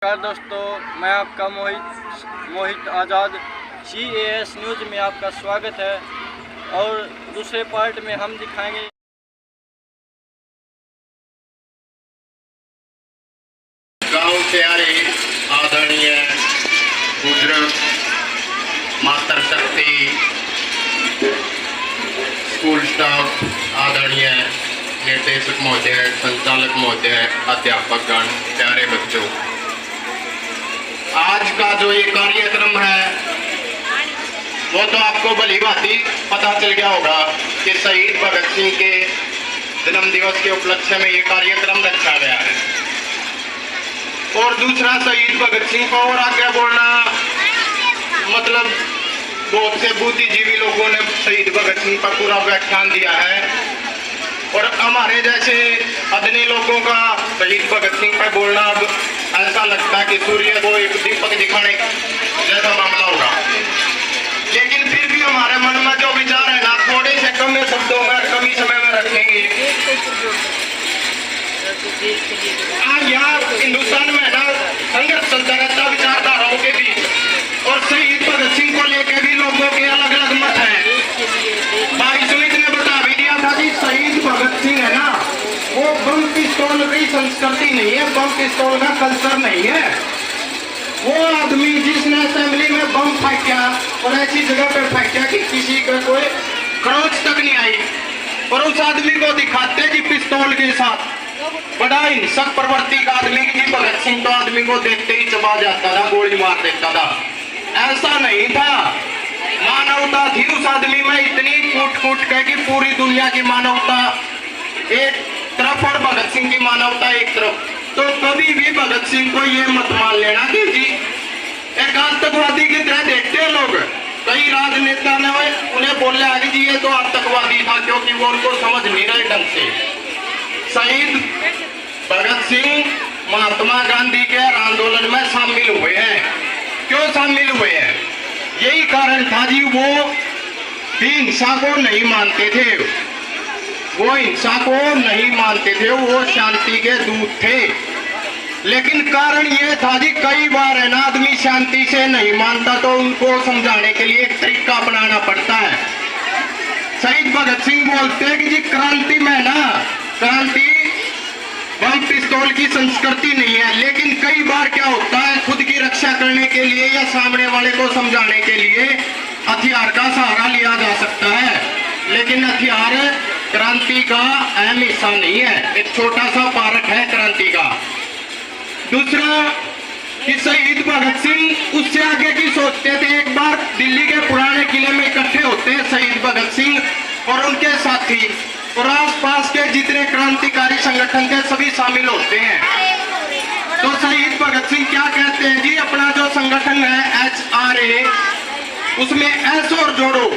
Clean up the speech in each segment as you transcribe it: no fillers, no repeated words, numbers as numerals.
नमस्कार दोस्तों, मैं आपका मोहित आज़ाद CAS न्यूज़ में आपका स्वागत है। और दूसरे पार्ट में हम दिखाएंगे गांव से आ रहे आदरणीय बुजुर्ग मातृशक्ति स्कूल स्टाफ, आदरणीय निर्देशक महोदय, संचालक महोदय, अध्यापकगण, प्यारे बच्चों, आज का जो ये कार्यक्रम है वो तो आपको भली भांति पता चल गया होगा कि शहीद भगत सिंह के जन्म दिवस के उपलक्ष्य में ये कार्यक्रम रखा गया है। और दूसरा, शहीद भगत सिंह को और आगे बोलना मतलब बहुत से बुद्धिजीवी लोगों ने शहीद भगत सिंह पर पूरा व्याख्यान दिया है और हमारे जैसे अदनी लोगों का शहीद भगत सिंह पर बोलना अब ऐसा लगता है कि सूर्य को एक दीपक दिखाने जैसा मामला होगा। लेकिन फिर भी हमारे मन में जो विचार है ना, थोड़े से कम शब्दों में कम ही समय में रखेंगे। आज यहाँ हिंदुस्तान में ना संघर्ष चलता रहता विचारधाराओं के बीच, और शहीद भगत सिंह को लेकर भी लोगों के अलग अलग मत है। भाई सुमित ने बता भी दिया था कि शहीद भगत सिंह है ना, वो बम पिस्तौल की संस्कृति नहीं है, बम पिस्तौल का कल्चर नहीं है। वो आदमी जिसने असेंबली में बम फेंका और ऐसी जगह पर फेंका कि किसी का कोई खरोच तक नहीं आई, और उस आदमी को दिखाते कि पिस्तौल के साथ बड़ा हिंसक प्रवृत्ति का आदमी की भगत सिंह तो आदमी को देखते ही चबा जाता था, गोली मार देता था। ऐसा नहीं था, मानवता थी उस आदमी में इतनी कूट कह कि पूरी दुनिया की मानवता एक तरफ और भगत सिंह की मानवता एक तरफ। तो कभी भी भगत सिंह को ये मत मान लेना कि जी एक आतंकवादी की तरह देखते हैं लोग। कई राजनेता ने उन्हें बोले आगे जी ये तो आतंकवादी था, क्योंकि वो उनको समझ नहीं रहे ढंग से। शहीद भगत सिंह महात्मा गांधी के आंदोलन में शामिल हुए हैं। क्यों शामिल हुए हैं? यही कारण था जी, वो हिंसा को नहीं मानते थे, वो हिंसा को नहीं मानते थे, वो शांति के दूत थे। लेकिन कारण ये था जी, कई बार है ना आदमी शांति से नहीं मानता तो उनको समझाने के लिए एक तरीका अपनाना पड़ता है। शहीद भगत सिंह बोलते हैं कि जी क्रांति में ना, क्रांति बम पिस्तौल की संस्कृति नहीं है। लेकिन कई बार क्या होता है, खुद की रक्षा करने के लिए या सामने वाले को समझाने के लिए हथियार का सहारा लिया जा सकता है, लेकिन हथियार क्रांति का अहम हिस्सा नहीं है, एक छोटा सा पार्ट है क्रांति का। दूसरा कि शहीद भगत सिंह उससे आगे की सोचते थे। एक बार दिल्ली के पुराने किले में इकट्ठे होते हैं शहीद भगत सिंह और उनके साथी, और आसपास के जितने क्रांतिकारी संगठन थे सभी शामिल होते हैं। तो शहीद भगत सिंह क्या कहते हैं जी, अपना जो संगठन है HRA, उसमें S और जोड़ो,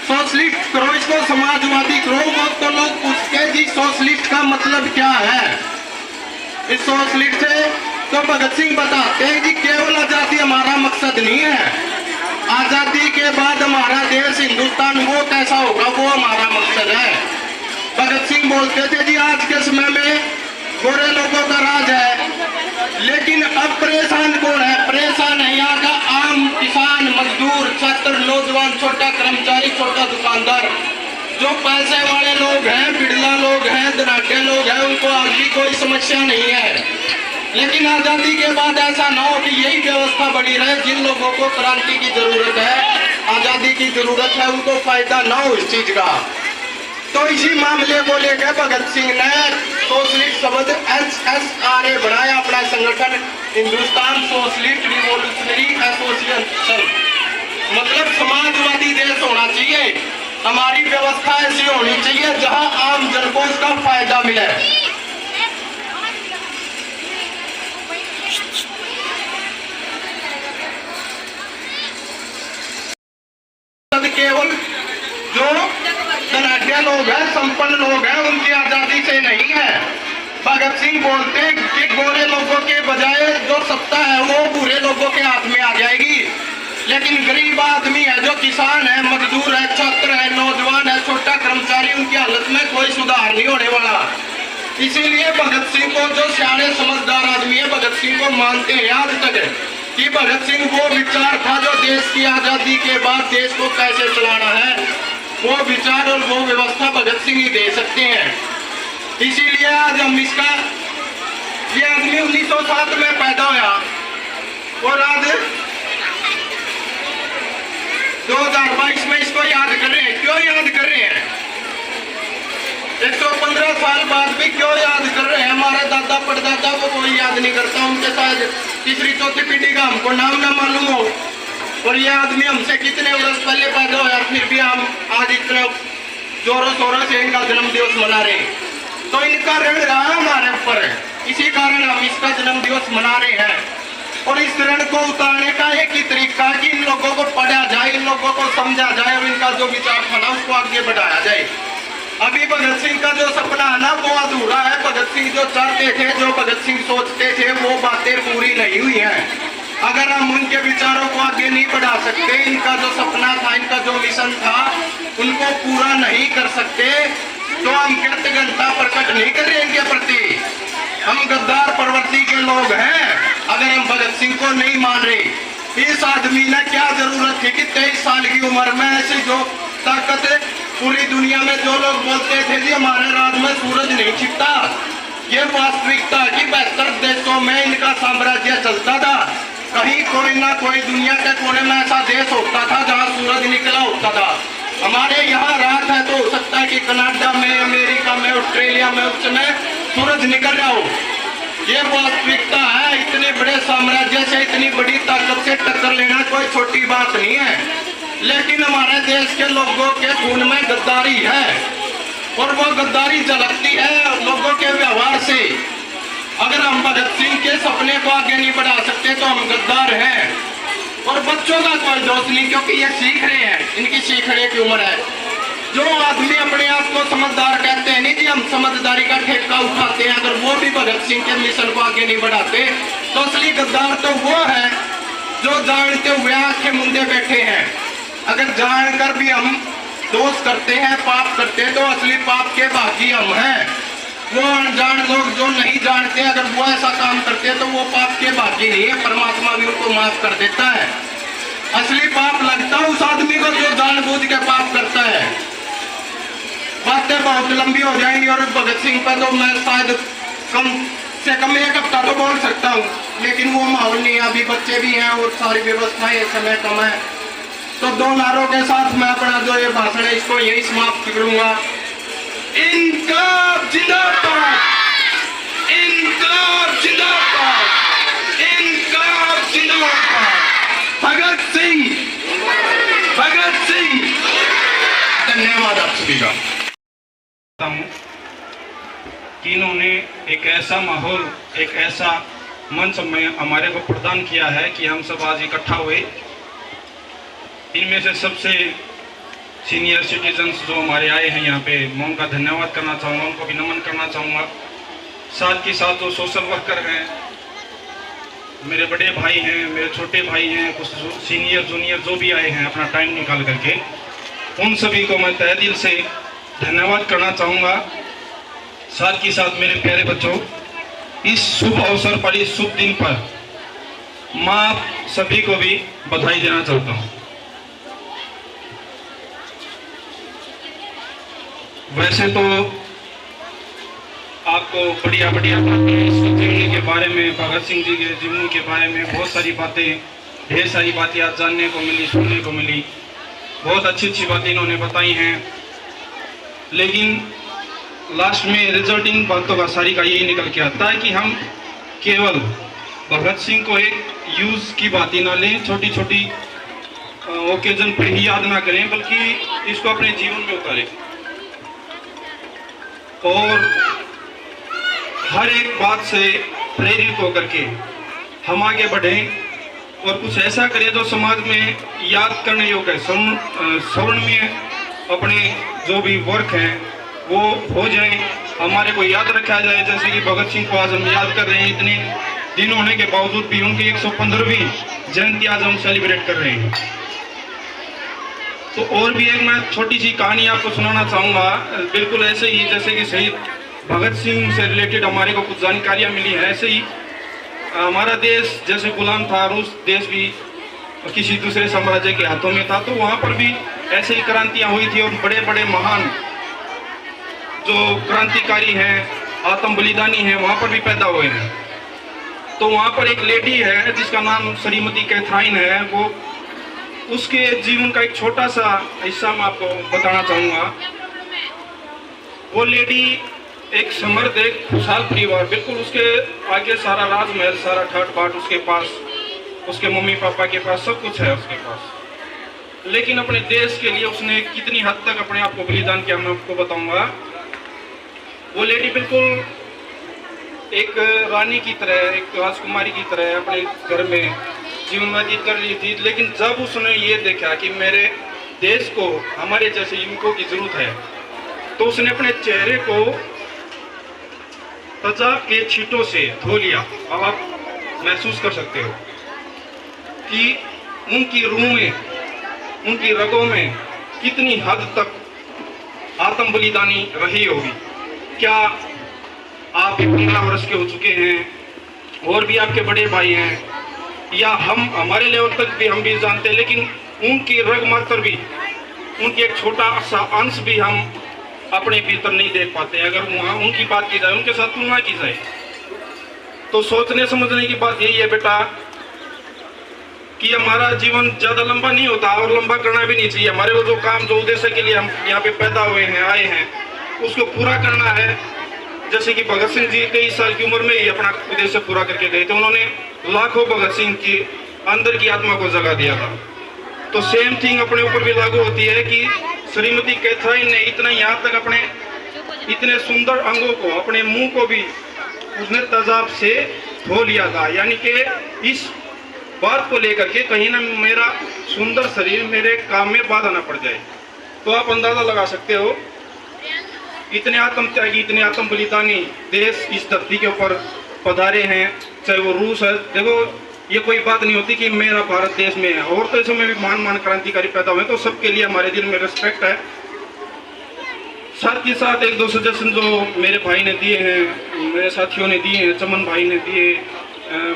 सोशलिस्ट करो, इसको समाजवादी करो। वो तो लोग पूछते हैं जी सोशलिस्ट का मतलब क्या है। इस सोशलिस्ट से तो भगत सिंह बताते हैं जी केवल आजादी हमारा मकसद नहीं है, आजादी के बाद हमारा देश हिंदुस्तान वो कैसा होगा वो हमारा मकसद है। भगत सिंह बोलते थे जी आज के समय में गोरे लोगों का राज है, लेकिन अब परेशान कौन है? परेशान है यहाँ का आम किसान, मजदूर, छात्र, नौजवान, छोटा कर्मचारी, छोटा दुकानदार। जो पैसे वाले लोग हैं, बिड़ला लोग हैं, धनाढ्य लोग हैं, उनको आज भी कोई समस्या नहीं है। लेकिन आजादी के बाद ऐसा ना हो कि यही व्यवस्था बनी रहे। जिन लोगों को क्रांति की जरूरत है, आजादी की जरूरत है, उनको फायदा ना हो इस चीज का। तो इसी मामले को लेकर भगत सिंह ने सोशलिस्ट शब्द HSRA बनाया, अपना संगठन हिंदुस्तान सोशलिस्ट रिवॉल्यूशनरी एसोसिएशन, मतलब समाजवादी देश होना चाहिए। हमारी व्यवस्था ऐसी होनी चाहिए जहां आम जन को उसका फायदा मिले। केवल जो धनाढ्य लोग हैं, संपन्न लोग हैं, उनकी आजादी से नहीं है। भगत सिंह बोलते हैं कि गोरे लोगों के बजाय जो सत्ता है वो बुरे लोगों के हाथ में आ जाएगी, लेकिन गरीब आदमी है, जो किसान है, मजदूर है, छात्र है, नौजवान है, छोटा कर्मचारी, उनकी हालत में कोई सुधार नहीं होने वाला। इसीलिए भगत सिंह को, जो सियाने समझदार आदमी है, भगत सिंह को मानते हैं आज तक कि भगत सिंह वो विचार था जो देश की आजादी के बाद देश को कैसे चलाना है, वो विचार और वो व्यवस्था भगत सिंह ही दे सकते हैं। इसीलिए आज हम इसका, ये आदमी 1907 में पैदा हुआ और आज 2022 में इसको याद कर रहे हैं। क्यों याद कर रहे हैं? 115 साल बाद भी क्यों याद कर रहे हैं? हमारे दादा परदादा को कोई याद नहीं करता, उनके साथ तीसरी चौथी पीढ़ी का हमको नाम ना मालूम हो, और ये आदमी हमसे कितने वर्ष पहले पैदा हुआ, फिर भी हम आज इतने जोरों शोरों से इनका जन्म दिवस मना रहे हैं। तो इनका ऋण रहा हमारे ऊपर, इसी कारण हम इसका जन्म दिवस मना रहे हैं। और इस ऋण को उतारने का एक ही तरीका कि इन लोगों को पढ़ा जाए, इन लोगों को समझा जाए और इनका जो विचार था ना उसको आगे बढ़ाया जाए। अभी भगत सिंह का जो सपना है ना वो अधूरा है। भगत सिंह जो चाहते थे, जो भगत सिंह सोचते थे, वो बातें पूरी नहीं हुई हैं। अगर हम उनके विचारों को आगे नहीं बढ़ा सकते, इनका जो सपना था, इनका जो मिशन था, उनको पूरा नहीं कर सकते, तो हम कृतज्ञता प्रकट नहीं कर रहे इनके प्रति। हम गद्दार प्रवृत्ति के लोग हैं अगर हम भगत सिंह को नहीं मान रहे। इस आदमी ने क्या जरूरत थी कि 23 साल की उम्र में ऐसी जो ताकत, पूरी दुनिया में जो लोग बोलते थे कि हमारे राज में सूरज नहीं छिपता, ये वास्तविकता कि 72 देशों में इनका साम्राज्य चलता था। कहीं कोई ना कोई दुनिया के कोने में ऐसा देश होता था जहाँ सूरज निकला होता था। हमारे यहाँ रात है तो हो सकता है कि कनाडा में, अमेरिका में, ऑस्ट्रेलिया में उस समय सूरज निकल रहा हो। ये वास्तविकता है। इतने बड़े साम्राज्य से, इतनी बड़ी ताकत से टक्कर लेना कोई छोटी बात नहीं है। लेकिन हमारे देश के लोगों के खून में गद्दारी है और वो गद्दारी झलकती है लोगों के व्यवहार से। अगर हम भगत सिंह के सपने को आगे नहीं बढ़ा सकते तो हम गद्दार हैं। और बच्चों का कोई दोष नहीं, क्योंकि ये सीख रहे हैं, इनकी सीखने की उम्र है। जो आदमी अपने आप को समझदार कहते हैं, नहीं जी हम समझदारी का ठेका उठाते हैं, अगर वो भी भगत सिंह के मिशन को आगे नहीं बढ़ाते तो असली गद्दार तो वो है जो जानते हुए आंखें मूंदे बैठे हैं। अगर जानकर भी हम दोष करते हैं, पाप करते हैं, तो असली पाप के भागी हम हैं। वो अनजान लोग जो नहीं जानते, अगर वो ऐसा काम करते हैं तो वो पाप के भागी नहीं है, परमात्मा भी उनको माफ कर देता है। असली पाप लगता है उस आदमी को जो जानबूझ के पाप करता है। बातें बहुत लंबी हो जाएंगी और भगत सिंह पर तो मैं शायद कम से कम एक हफ्ता तो बोल सकता हूँ, लेकिन वो माहौल नहीं है, अभी बच्चे भी हैं और सारी व्यवस्थाएं, समय कम है। तो दो नारों के साथ मैं अपना जो ये भाषण है इसको यही समाप्त करूंगा। इनकलाब जिंदाबाद, इनकलाब जिंदाबाद, इनकलाब जिंदाबाद। भगत सिंह, भगत सिंह। धन्यवाद आप सभी का। कि इन्होंने एक ऐसा माहौल, एक ऐसा मंच में हमारे को प्रदान किया है कि हम सब आज इकट्ठा हुए। इनमें से सबसे सीनियर सिटीजन्स जो हमारे आए हैं यहाँ पे, मैं उनका धन्यवाद करना चाहूँगा, उनको भी नमन करना चाहूँगा। साथ के साथ जो सोशल वर्कर हैं, मेरे बड़े भाई हैं, मेरे छोटे भाई हैं, कुछ सीनियर जूनियर जो भी आए हैं अपना टाइम निकाल करके, उन सभी को मैं तहे दिल से धन्यवाद करना चाहूँगा। साथ के साथ मेरे प्यारे बच्चों, इस शुभ अवसर पर, इस शुभ दिन पर मैं आप सभी को भी बधाई देना चाहता हूँ। वैसे तो आपको बढ़िया बढ़िया बातें जीवनी के बारे में, भगत सिंह जी के जीवनी के बारे में बहुत सारी बातें, ढेर सारी बातें आज जानने को मिली, सुनने को मिली। बहुत अच्छी अच्छी बातें इन्होंने बताई हैं, लेकिन लास्ट में रिजल्ट इन बातों का सारी का यही निकल के आता है कि हम केवल भगत सिंह को एक यूज़ की बातें ना लें, छोटी छोटी ओकेजन पर ही याद ना करें, बल्कि इसको अपने जीवन में उतारें और हर एक बात से प्रेरित होकर के हम आगे बढ़ें और कुछ ऐसा करें जो समाज में याद करने योग्य है, स्वर्णीय अपने जो भी वर्क हैं वो हो जाएं, हमारे को याद रखा जाए। जैसे कि भगत सिंह को आज हम याद कर रहे हैं, इतने दिन होने के बावजूद भी उनकी 115वीं जयंती आज हम सेलिब्रेट कर रहे हैं। तो और भी एक मैं छोटी सी कहानी आपको सुनाना चाहूँगा, बिल्कुल ऐसे ही जैसे कि शहीद भगत सिंह से रिलेटेड हमारे को कुछ जानकारियाँ मिली हैं। ऐसे ही हमारा देश जैसे गुलाम था, रूस देश भी किसी दूसरे साम्राज्य के हाथों में था, तो वहाँ पर भी ऐसे ही क्रांतियाँ हुई थी और बड़े बड़े महान जो क्रांतिकारी हैं, आत्म बलिदानी हैं, वहाँ पर भी पैदा हुए हैं। तो वहाँ पर एक लेडी है जिसका नाम श्रीमती कैथराइन है, वो उसके जीवन का एक छोटा सा हिस्सा मैं आपको बताना चाहूँगा। वो लेडी एक समर्थ, एक खुशहाल परिवार, बिल्कुल उसके आगे सारा राजमहल, सारा ठाट बाट उसके पास, उसके मम्मी पापा के पास सब कुछ है उसके पास, लेकिन अपने देश के लिए उसने कितनी हद तक अपने आप को बलिदान किया मैं आपको बताऊंगा। वो लेडी बिल्कुल एक रानी की तरह, एक राजकुमारी की तरह अपने घर में जीवन व्यतीत कर रही थी, लेकिन जब उसने ये देखा कि मेरे देश को हमारे जैसे युवकों की जरूरत है, तो उसने अपने चेहरे को तेजाब के छींटों से धो लिया। अब आप महसूस कर सकते हो कि उनकी रूह में, उनकी रगों में कितनी हद तक आत्म बलिदानी रही होगी। क्या आप 15 वर्ष के हो चुके हैं और भी आपके बड़े भाई हैं, या हम हमारे लेवल तक भी हम भी जानते हैं, लेकिन उनकी रग मात्र भी, उनकी एक छोटा सा अंश भी हम अपने भीतर नहीं देख पाते। अगर वहाँ उनकी बात की जाए, उनके साथ तुलना की जाए, तो सोचने समझने की बात यही है बेटा कि हमारा जीवन ज़्यादा लंबा नहीं होता और लंबा करना भी नहीं चाहिए। हमारे को जो काम, जो उद्देश्य के लिए हम यहाँ पे पैदा हुए हैं, आए हैं, उसको पूरा करना है। जैसे कि भगत सिंह जी 23 साल की उम्र में ही अपना उद्देश्य पूरा करके गए थे। उन्होंने लाखों भगत सिंह की अंदर की आत्मा को जगा दिया था। तो सेम थिंग अपने ऊपर भी लागू होती है कि श्रीमती कैथराइन ने इतना यहाँ तक अपने इतने सुंदर अंगों को, अपने मुंह को भी उसने तेजाब से धो लिया था, यानी कि इस बात को लेकर के कहीं ना मेरा सुंदर शरीर मेरे काम में बाधा ना पड़ जाए। तो आप अंदाजा लगा सकते हो इतने आत्म त्यागी, इतने आत्म बलिदानी देश इस धरती के ऊपर पधारे हैं, चाहे वो रूस है। देखो ये कोई बात नहीं होती कि मेरा भारत देश में है, और तो इसमें भी महान महान क्रांतिकारी पैदा हुए, तो सबके लिए हमारे दिल में रिस्पेक्ट है। साथ ही साथ एक दो सजेशन जो मेरे भाई ने दिए हैं, मेरे साथियों ने दिए हैं, चमन भाई ने दिए,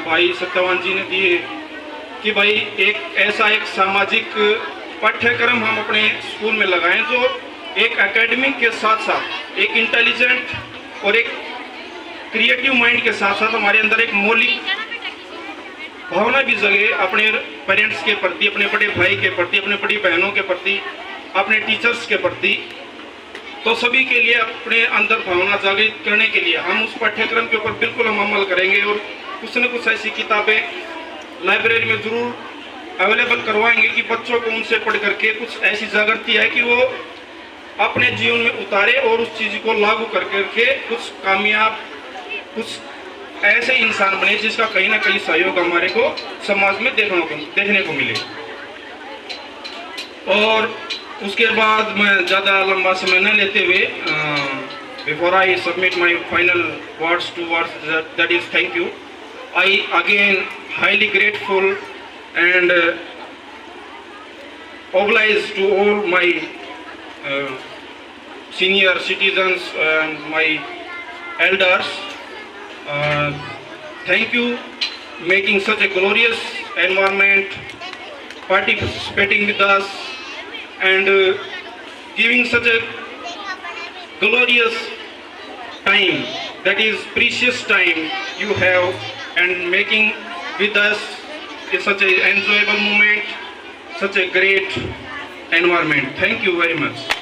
भाई सत्यवान जी ने दिए, कि भाई एक ऐसा एक सामाजिक पाठ्यक्रम हम अपने स्कूल में लगाएं जो एक एकेडमिक के साथ साथ एक इंटेलिजेंट और एक क्रिएटिव माइंड के साथ साथ हमारे अंदर एक मौलिक भावना भी जगे अपने पेरेंट्स के प्रति, अपने बड़े भाई के प्रति, अपने बड़ी बहनों के प्रति, अपने टीचर्स के प्रति। तो सभी के लिए अपने अंदर भावना जागृत करने के लिए हम उस पाठ्यक्रम के ऊपर बिल्कुल हम अमल करेंगे और कुछ न कुछ ऐसी किताबें लाइब्रेरी में ज़रूर अवेलेबल करवाएंगे कि बच्चों को उनसे पढ़ करके कुछ ऐसी जागृति है कि वो अपने जीवन में उतारे और उस चीज़ को लागू कर करके कुछ कामयाब, कुछ ऐसे इंसान बने जिसका कहीं ना कहीं सहयोग हमारे को समाज में देखने को मिले। और उसके बाद मैं ज़्यादा लंबा समय न लेते हुए before I submit my final words two words, that is thank you. I again highly grateful and obliged to all my senior citizens and my elders. Thank you making such a glorious environment, participating with us and giving such a glorious time, that is precious time you have, and making with us is such an enjoyable moment, such a great environment. Thank you very much.